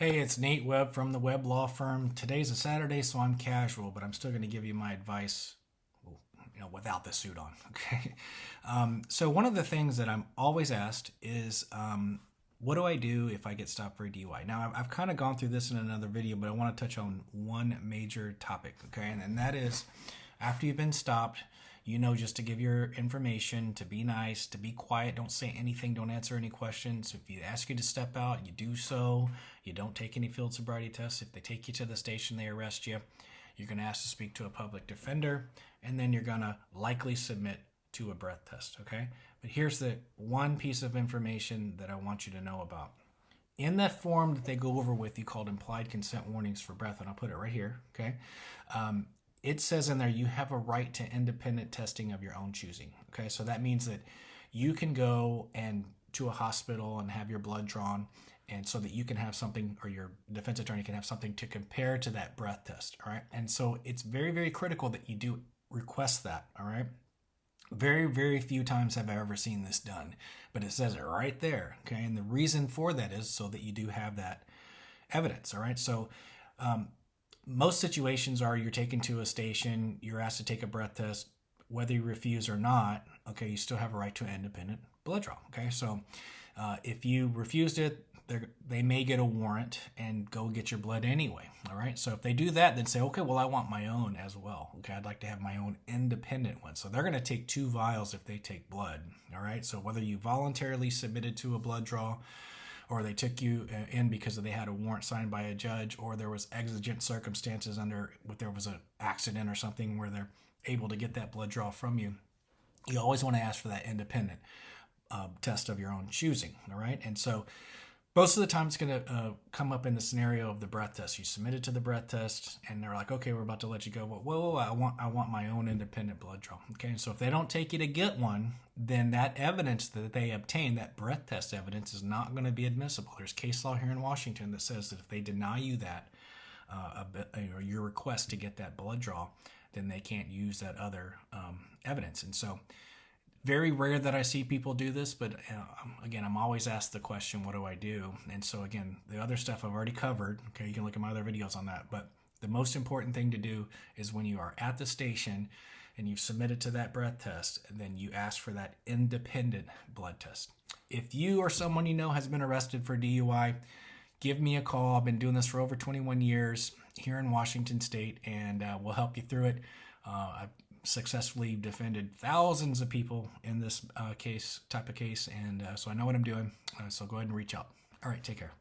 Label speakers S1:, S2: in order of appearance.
S1: Hey, it's Nate Webb from the Webb Law Firm. Today's a Saturday, so I'm casual, but I'm still going to give you my advice, without the suit on. Okay. So one of the things that I'm always asked is, what do I do if I get stopped for a DUI? Now, I've kind of gone through this in another video, but I want to touch on one major topic. Okay, and that is, after you've been stopped, just to give your information, to be nice, to be quiet, don't say anything, don't answer any questions. If you ask you to step out, you do so. You don't take any field sobriety tests. If they take you to the station, they arrest you. You're going to ask to speak to a public defender, and then you're going to likely submit to a breath test, okay? But here's the one piece of information that I want you to know about. In that form that they go over with you called implied consent warnings for breath, and I'll put it right here, okay? It says in there you have a right to independent testing of your own choosing. Okay, so that means that you can go and to a hospital and have your blood drawn, and so that you can have something, or your defense attorney can have something to compare to that breath test. All right, and so it's very, very critical that you do request that. All right, very, very few times have I ever seen this done, but it says it right there. Okay, and the reason for that is so that you do have that evidence. All right, so most situations are you're taken to a station, you're asked to take a breath test, whether you refuse or not, okay, you still have a right to an independent blood draw, okay? So if you refused it, they may get a warrant and go get your blood anyway, all right? So if they do that, then say, okay, well, I want my own as well, okay? I'd like to have my own independent one. So they're going to take 2 vials if they take blood, all right? So whether you voluntarily submitted to a blood draw, or they took you in because they had a warrant signed by a judge, or there was exigent circumstances there was an accident or something where they're able to get that blood draw from you, you always want to ask for that independent test of your own choosing, all right? And so most of the time it's going to come up in the scenario of the breath test. You submitted to the breath test, and they're like, okay, we're about to let you go. Whoa, I want my own independent blood draw. Okay, and so if they don't take you to get one, then that evidence that they obtain, that breath test evidence, is not going to be admissible. There's case law here in Washington that says that if they deny you that, or your request to get that blood draw, then they can't use that other evidence. And so very rare that I see people do this, but again, I'm always asked the question, what do I do? And so again, the other stuff I've already covered. Okay, you can look at my other videos on that. But the most important thing to do is when you are at the station and you've submitted to that breath test, then you ask for that independent blood test. If you or someone you know has been arrested for DUI, give me a call. I've been doing this for over 21 years here in Washington State, and we'll help you through it. I've successfully defended thousands of people in this type of case, and so I know what I'm doing. So go ahead and reach out. All right, take care.